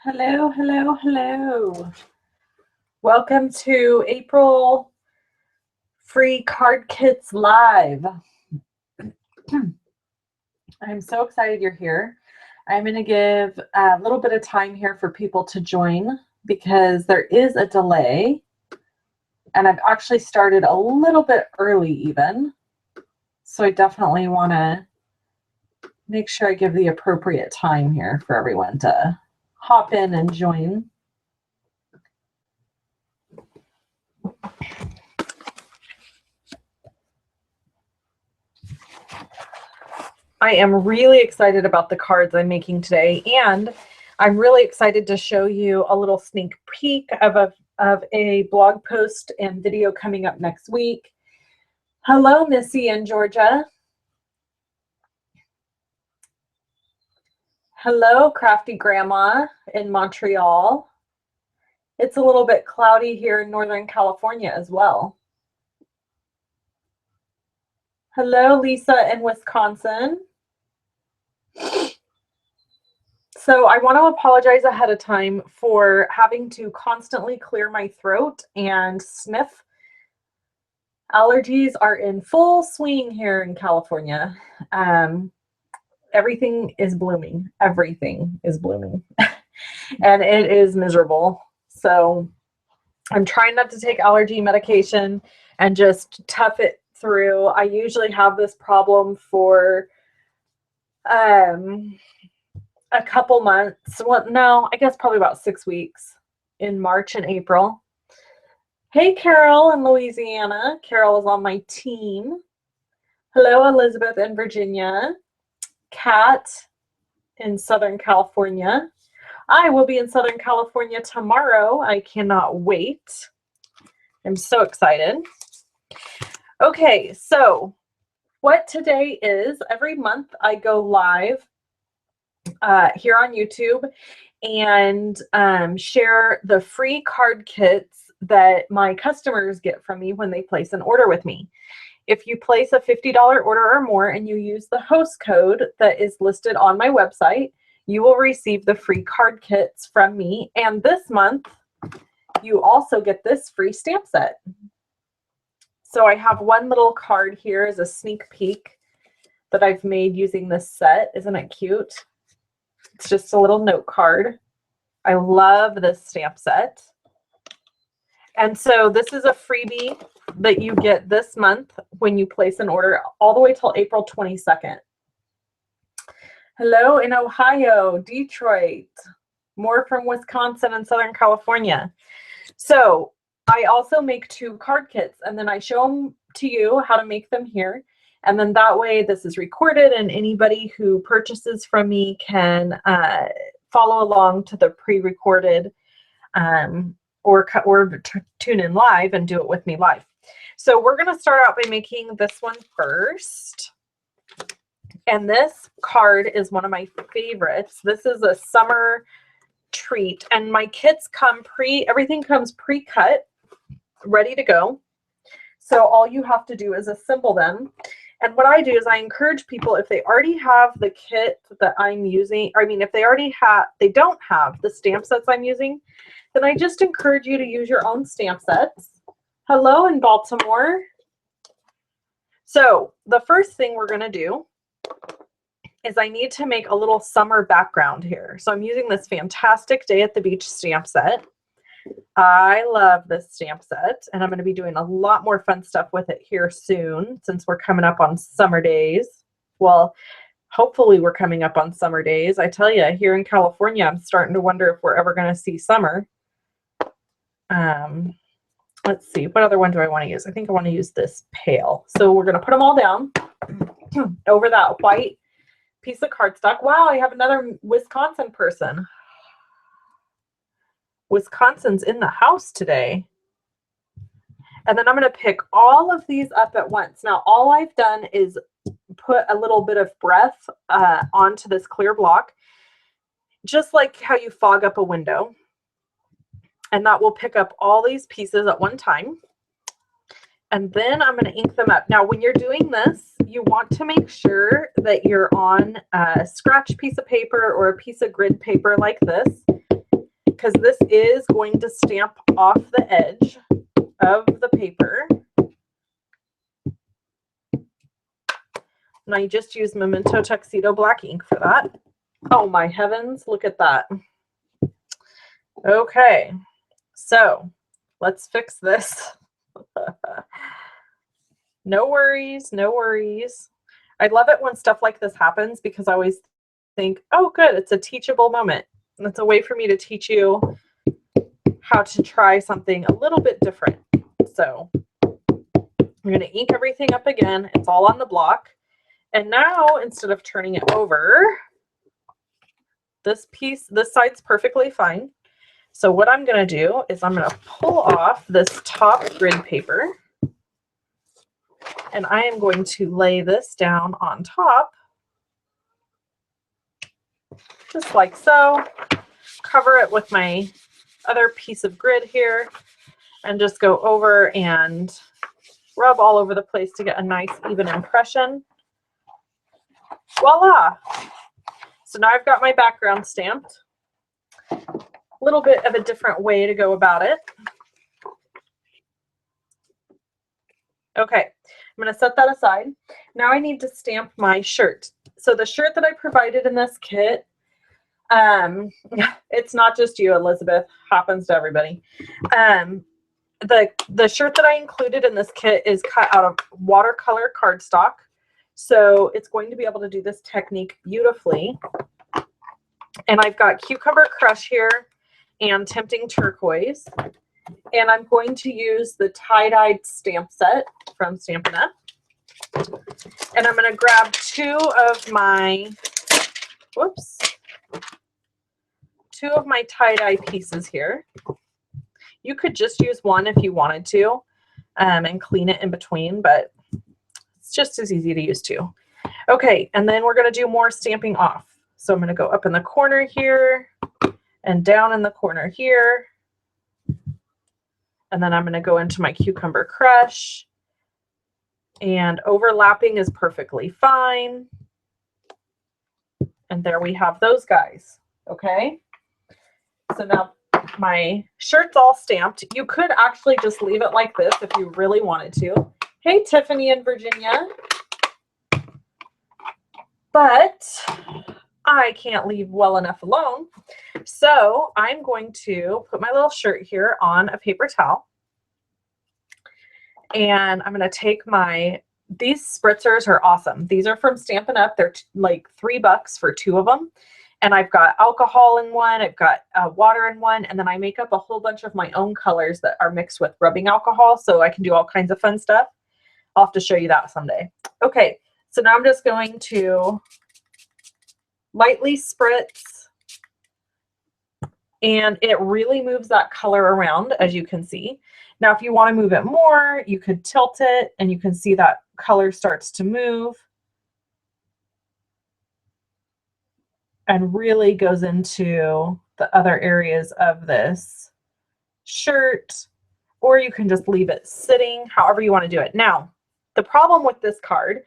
Hello, hello, hello. Welcome to April Free Card Kits Live. I'm so excited you're here. I'm going to give a little bit of time here for people to join because there is a delay. And I've actually started a little bit early even. So I definitely want to make sure I give the appropriate time here for everyone to hop in and join. I am really excited about the cards I'm making today, and I'm really excited to show you a little sneak peek of a blog post and video coming up next week. Hello, Missy in Georgia. Hello, Crafty Grandma in Montreal. It's a little bit cloudy here in Northern California as well. Hello, Lisa in Wisconsin. So I want to apologize ahead of time for having to constantly clear my throat and sniff. Allergies are in full swing here in California. Everything is blooming. Everything is blooming. And it is miserable. So I'm trying not to take allergy medication and just tough it through. I usually have this problem for a couple months. Well, no, I guess probably about 6 weeks in March and April. Hey, Carol in Louisiana. Carol is on my team. Hello, Elizabeth in Virginia. Kat in Southern California. I will be in Southern California tomorrow. I cannot wait. I'm so excited. Okay, so what today is, every month I go live here on YouTube and share the free card kits that my customers get from me when they place an order with me. If you place a $50 order or more and you use the host code that is listed on my website, you will receive the free card kits from me. And this month, you also get this free stamp set. So I have one little card here as a sneak peek that I've made using this set. Isn't it cute? It's just a little note card. I love this stamp set. And so this is a freebie that you get this month when you place an order all the way till April 22nd. Hello in Ohio, Detroit, more from Wisconsin and Southern California. So I also make 2 card kits, and then I show them to you how to make them here. And then that way this is recorded and anybody who purchases from me can follow along to the pre-recorded or tune in live and do it with me live. So we're going to start out by making this one first. And this card is one of my favorites. This is a summer treat. And my kits come everything comes pre-cut, ready to go. So all you have to do is assemble them. And what I do is I encourage people, if they already have the kit that I'm using, or I mean, if they don't have the stamp sets I'm using, then I just encourage you to use your own stamp sets. Hello in Baltimore. So the first thing we're going to do is I need to make a little summer background here. So I'm using this Fantastic Day at the Beach stamp set. I love this stamp set, and I'm going to be doing a lot more fun stuff with it here soon since we're coming up on summer days. Well, hopefully we're coming up on summer days. I tell you, here in California, I'm starting to wonder if we're ever going to see summer. Let's see, what other one do I want to use? I think I want to use this pail. So we're going to put them all down over that white piece of cardstock. Wow, I have another Wisconsin person. Wisconsin's in the house today. And then I'm going to pick all of these up at once. Now, all I've done is put a little bit of breath onto this clear block, just like how you fog up a window. And that will pick up all these pieces at one time. And then I'm going to ink them up. Now, when you're doing this, you want to make sure that you're on a scratch piece of paper or a piece of grid paper like this. because this is going to stamp off the edge of the paper. And I just used Memento Tuxedo black ink for that. Oh my heavens, look at that. Okay, so let's fix this. No worries, no worries. I love it when stuff like this happens because I always think, oh good, it's a teachable moment. And it's a way for me to teach you how to try something a little bit different. So I'm going to ink everything up again. It's all on the block. And now, instead of turning it over, this side's perfectly fine. So what I'm going to do is I'm going to pull off this top grid paper. And I am going to lay this down on top, just like so. Cover it with my other piece of grid here, and just go over and rub all over the place to get a nice even impression. Voila! So now I've got my background stamped. A little bit of a different way to go about it. Okay, I'm going to set that aside. Now I need to stamp my shirt. So the shirt that I provided in this kit, it's not just you, Elizabeth, happens to everybody. The shirt that I included in this kit is cut out of watercolor cardstock. So it's going to be able to do this technique beautifully. And I've got Cucumber Crush here and Tempting Turquoise. And I'm going to use the tie-dyed stamp set from Stampin' Up. And I'm going to grab two of my tie-dye pieces here. You could just use one if you wanted to, and clean it in between, but it's just as easy to use two. Okay, and then we're going to do more stamping off. So I'm going to go up in the corner here and down in the corner here. And then I'm going to go into my Cucumber Crush. And overlapping is perfectly fine. And there we have those guys. Okay. So now my shirt's all stamped. You could actually just leave it like this if you really wanted to. Hey, Tiffany in Virginia. But I can't leave well enough alone. So I'm going to put my little shirt here on a paper towel. And I'm going to take these spritzers are awesome. These are from Stampin' Up. They're like $3 for two of them. And I've got alcohol in one, I've got water in one, and then I make up a whole bunch of my own colors that are mixed with rubbing alcohol, so I can do all kinds of fun stuff. I'll have to show you that someday. Okay, so now I'm just going to lightly spritz, and it really moves that color around, as you can see. Now, if you want to move it more, you could tilt it, and you can see that color starts to move. And really goes into the other areas of this shirt, or you can just leave it sitting, however you want to do it. Now, the problem with this card,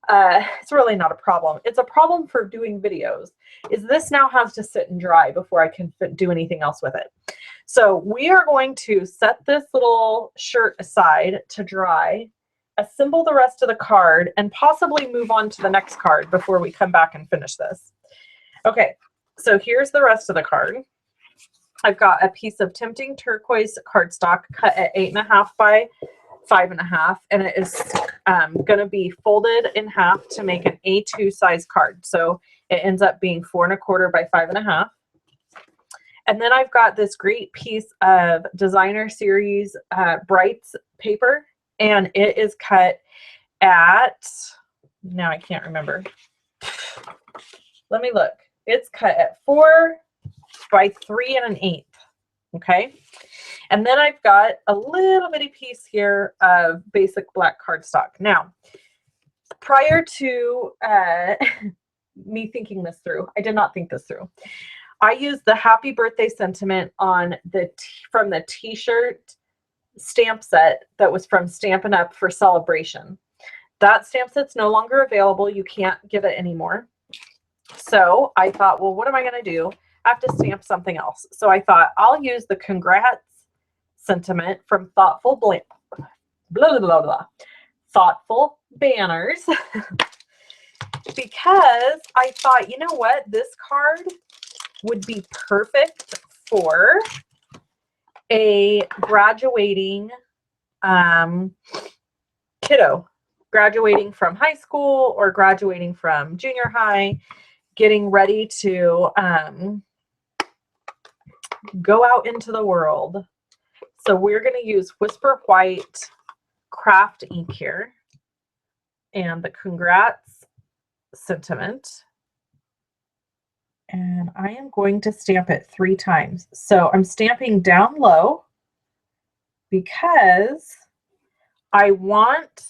it's really not a problem. It's a problem for doing videos, is this now has to sit and dry before I can do anything else with it. So we are going to set this little shirt aside to dry, assemble the rest of the card, and possibly move on to the next card before we come back and finish this. Okay, so here's the rest of the card. I've got a piece of Tempting Turquoise cardstock cut at 8.5 by 5.5, and it is going to be folded in half to make an A2 size card. So it ends up being 4.25 by 5.5. And then I've got this great piece of Designer Series Brights paper, and it is cut at, now I can't remember. Let me look. It's cut at 4 by 3 1/8. Okay. And then I've got a little bitty piece here of basic black cardstock. Now, prior to me thinking this through, I did not think this through. I used the Happy Birthday sentiment on from the t-shirt stamp set that was from Stampin' Up! For Celebration. That stamp set's no longer available. You can't get it anymore. So I thought, well, what am I going to do? I have to stamp something else. So I thought I'll use the congrats sentiment from Thoughtful Thoughtful Banners because I thought, you know what, this card would be perfect for a graduating kiddo, graduating from high school or graduating from junior high, getting ready to go out into the world. So we're going to use Whisper White craft ink here and the congrats sentiment. And I am going to stamp it 3 times. So I'm stamping down low because I want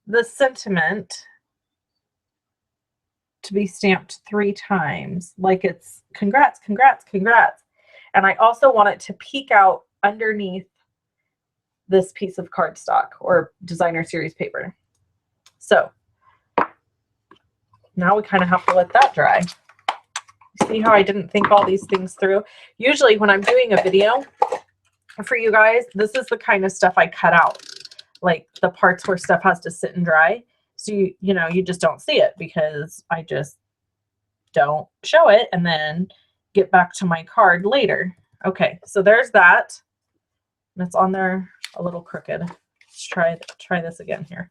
the sentiment to be stamped 3 times, like it's congrats, congrats, congrats. And I also want it to peek out underneath this piece of cardstock or designer series paper. So now we kind of have to let that dry. See how I didn't think all these things through? Usually when I'm doing a video for you guys, this is the kind of stuff I cut out, like the parts where stuff has to sit and dry. So you know, you just don't see it because I just don't show it and then get back to my card later. Okay, so there's that. And it's on there a little crooked. Let's try this again here.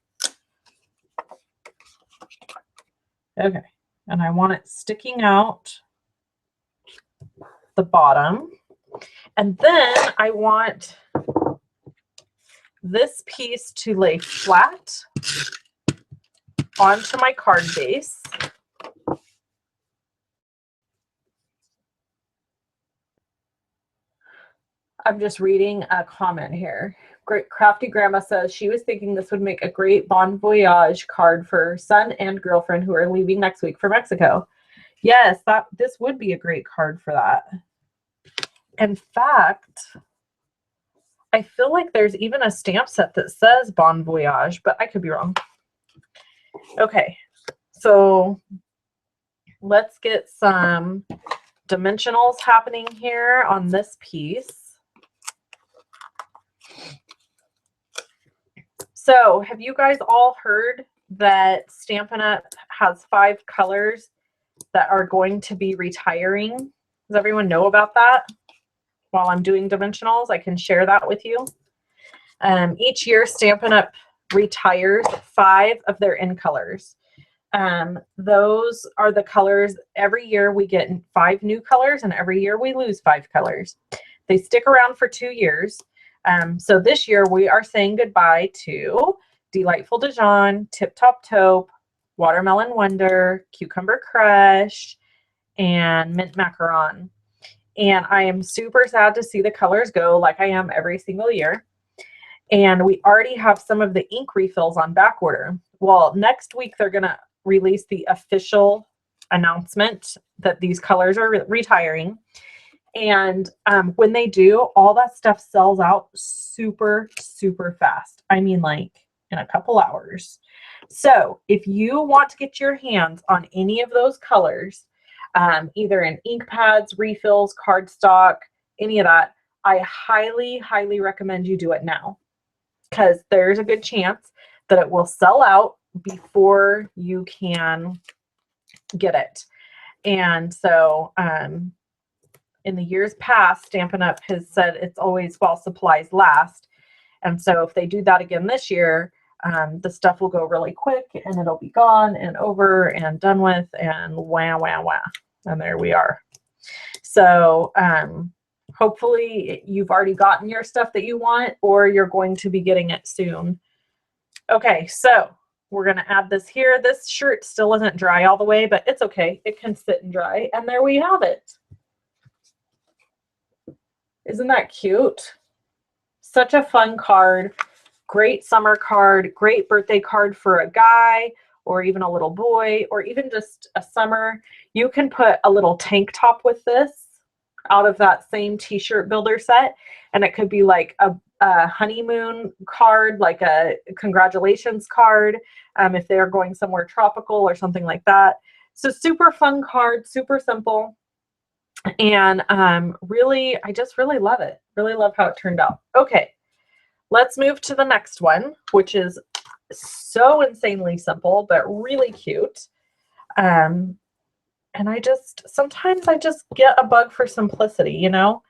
Okay, and I want it sticking out the bottom. And then I want this piece to lay flat onto my card base. I'm just reading a comment here. Great Crafty Grandma says she was thinking this would make a great Bon Voyage card for her son and girlfriend who are leaving next week for Mexico. Yes, this would be a great card for that. In fact, I feel like there's even a stamp set that says Bon Voyage, but I could be wrong. Okay, so let's get some dimensionals happening here on this piece. So have you guys all heard that Stampin' Up! Has 5 colors that are going to be retiring? Does everyone know about that? While I'm doing dimensionals, I can share that with you. Each year, Stampin' Up! Retires 5 of their in colors. Those are the colors. Every year we get 5 new colors, and every year we lose 5 colors. They stick around for 2 years. So this year we are saying goodbye to Delightful Dijon, Tip Top Taupe, Watermelon Wonder, Cucumber Crush, and Mint Macaron. And I am super sad to see the colors go, like I am every single year. And we already have some of the ink refills on back order. Well, next week they're going to release the official announcement that these colors are retiring. And when they do, all that stuff sells out super, super fast. I mean, like in a couple hours. So if you want to get your hands on any of those colors, either in ink pads, refills, cardstock, any of that, I highly, highly recommend you do it now, because there's a good chance that it will sell out before you can get it. And so in the years past, Stampin' Up! Has said it's always while supplies last. And so if they do that again this year, the stuff will go really quick and it'll be gone and over and done with and wah, wah, wah. And there we are. So hopefully you've already gotten your stuff that you want, or you're going to be getting it soon. Okay, so we're going to add this here. This shirt still isn't dry all the way, but it's okay. It can sit and dry. And there we have it. Isn't that cute? Such a fun card. Great summer card. Great birthday card for a guy or even a little boy, or even just a summer. You can put a little tank top with this out of that same t-shirt builder set, and it could be like a honeymoon card, like a congratulations card, if they're going somewhere tropical or something like that. So super fun card, super simple. And really, I just really love it. Really love how it turned out. Okay, let's move to the next one, which is so insanely simple, but really cute. And sometimes I just get a bug for simplicity, you know?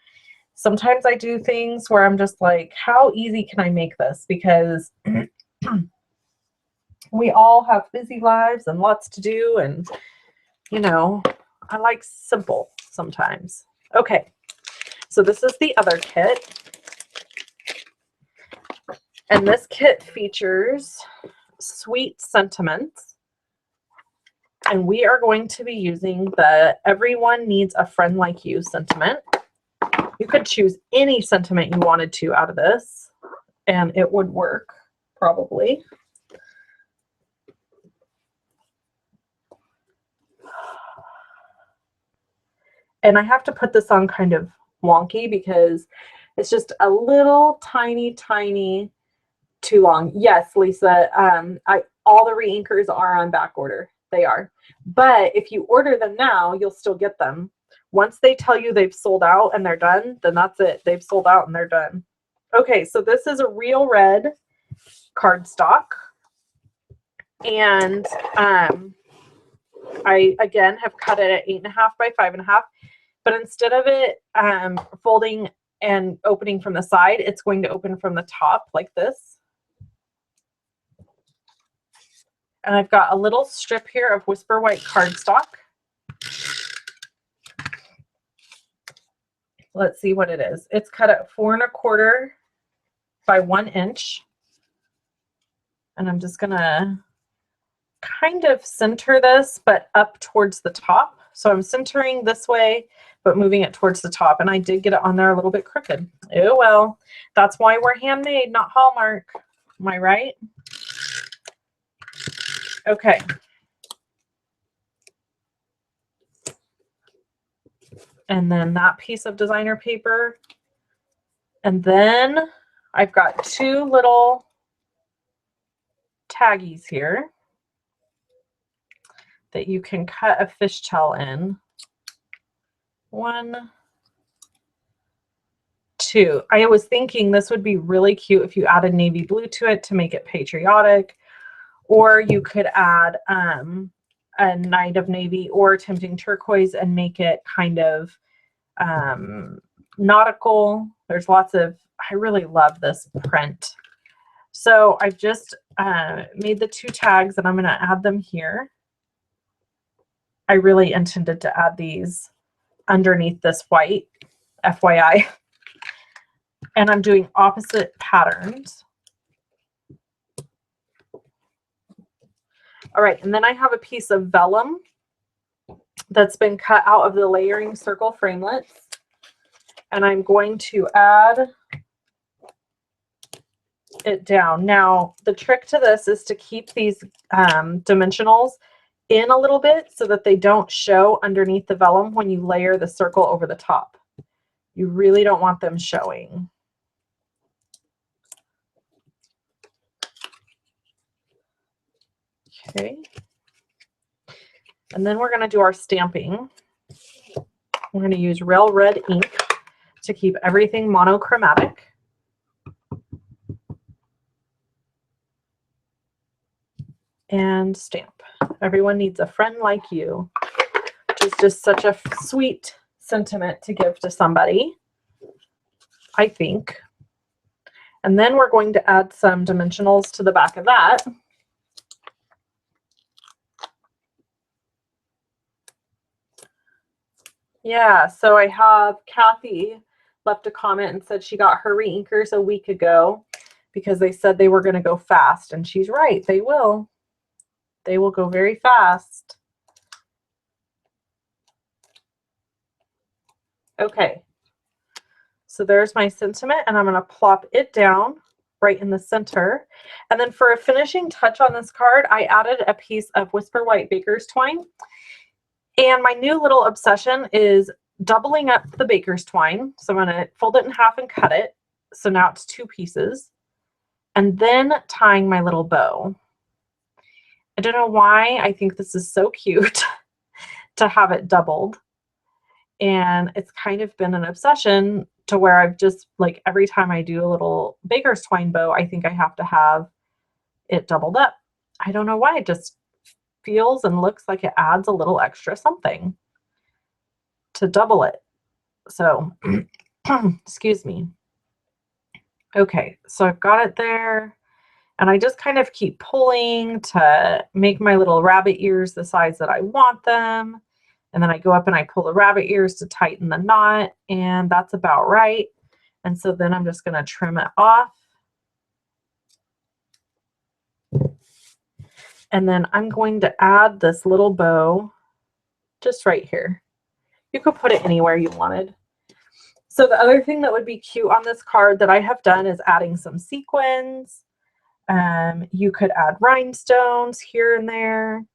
Sometimes I do things where I'm just like, how easy can I make this? Because we all have busy lives and lots to do. And, you know, I like simple sometimes. Okay, so this is the other kit. And this kit features sweet sentiments. And we are going to be using the Everyone Needs a Friend Like You sentiment. You could choose any sentiment you wanted to out of this, and it would work, probably. And I have to put this on kind of wonky because it's just a little tiny too long. Yes, Lisa, all the re-inkers are on back order. They are. But if you order them now, you'll still get them. Once they tell you they've sold out and they're done, then that's it. They've sold out and they're done. Okay, so this is a real red cardstock. And I, again, have cut it at 8.5 by 5.5. But instead of it folding and opening from the side, it's going to open from the top like this. And I've got a little strip here of Whisper White cardstock. Let's see what it is. It's cut at 4 1/4 by 1 inch. And I'm just gonna kind of center this, but up towards the top. So I'm centering this way, but moving it towards the top. And I did get it on there a little bit crooked. Oh, well, that's why we're handmade, not Hallmark. Am I right? Okay. And then that piece of designer paper. And then I've got 2 little taggies here that you can cut a fishtail in. 1, 2. I was thinking this would be really cute if you added navy blue to it to make it patriotic, or you could add a night of navy or tempting turquoise and make it kind of nautical. There's lots of, I really love this print. So I've just made the 2 tags and I'm going to add them here. I really intended to add these underneath this white, FYI. And I'm doing opposite patterns. All right, and then I have a piece of vellum that's been cut out of the layering circle framelits. And I'm going to add it down. Now, the trick to this is to keep these dimensionals in a little bit so that they don't show underneath the vellum when you layer the circle over the top. You really don't want them showing. Okay. And then we're going to do our stamping. We're going to use Real Red ink to keep everything monochromatic. And stamp. Everyone needs a friend like you, which is just such a sweet sentiment to give to somebody, I think. And then we're going to add some dimensionals to the back of that. Yeah, so I have Kathy left a comment and said she got her re-inkers a week ago because they said they were going to go fast. And she's right, they will. They will go very fast. Okay, so there's my sentiment, and I'm going to plop it down right in the center. And then for a finishing touch on this card, I added a piece of Whisper White Baker's twine. And my new little obsession is doubling up the baker's twine. So I'm going to fold it in half and cut it. So now it's 2 pieces. And then tying my little bow. I don't know why I think this is so cute to have it doubled. And it's kind of been an obsession to where I've just like every time I do a little baker's twine bow, I think I have to have it doubled up. I don't know why. It just feels and looks like it adds a little extra something to double it. So, excuse me. Okay, so I've got it there. And I just kind of keep pulling to make my little rabbit ears the size that I want them. And then I go up and I pull the rabbit ears to tighten the knot, and that's about right. And so then I'm just going to trim it off. And then I'm going to add this little bow just right here. You could put it anywhere you wanted. So the other thing that would be cute on this card that I have done is adding some sequins. You could add rhinestones here and there.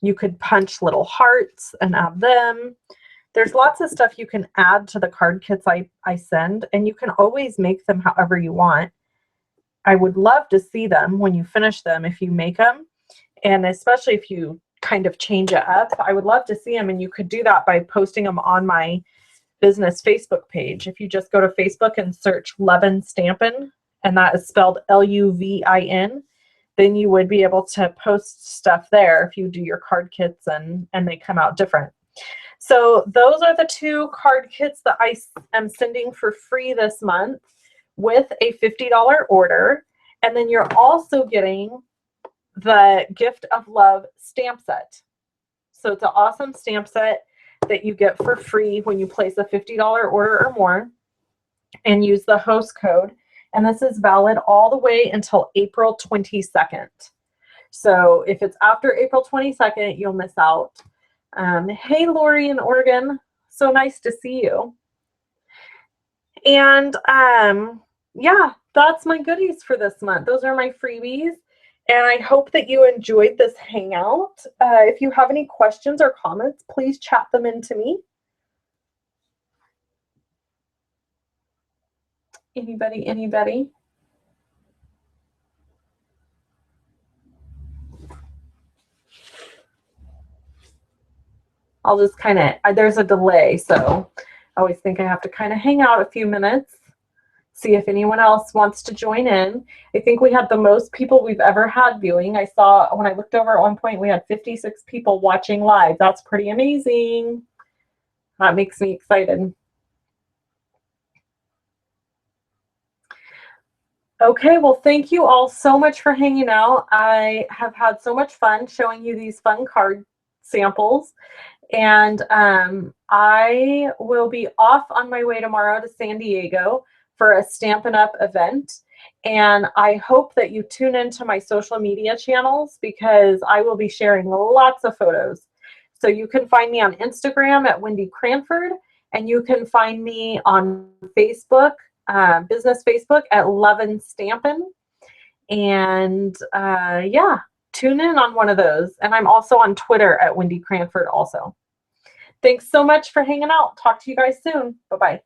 You could punch little hearts and add them. There's lots of stuff you can add to the card kits I send, and you can always make them however you want. I would love to see them when you finish them if you make them, and especially if you kind of change it up. I would love to see them, and you could do that by posting them on my business Facebook page. If you just go to Facebook and search Levin Stampin', and that is spelled Luvin, then you would be able to post stuff there if you do your card kits and they come out different. So those are the 2 card kits that I am sending for free this month with a $50 order. And then you're also getting the Gift of Love stamp set. So it's an awesome stamp set that you get for free when you place a $50 order or more and use the host code. And this is valid all the way until April 22nd. So if it's after April 22nd, you'll miss out. Hey, Lori in Oregon. So nice to see you. And yeah, that's my goodies for this month. Those are my freebies. And I hope that you enjoyed this hangout. If you have any questions or comments, please chat them into me. Anybody? I'll just kind of, there's a delay, so I always think I have to kind of hang out a few minutes, see if anyone else wants to join in. I think we had the most people we've ever had viewing. I saw when I looked over at one point, we had 56 people watching live. That's pretty amazing. That makes me excited. Okay, well, thank you all so much for hanging out. I have had so much fun showing you these fun card samples. And I will be off on my way tomorrow to San Diego for a Stampin' Up! Event. And I hope that you tune into my social media channels because I will be sharing lots of photos. So you can find me on Instagram at Wendy Cranford, and you can find me on Facebook, business Facebook at Levin Stampin'. And yeah, tune in on one of those. And I'm also on Twitter at Wendy Cranford also. Thanks so much for hanging out. Talk to you guys soon. Bye-bye.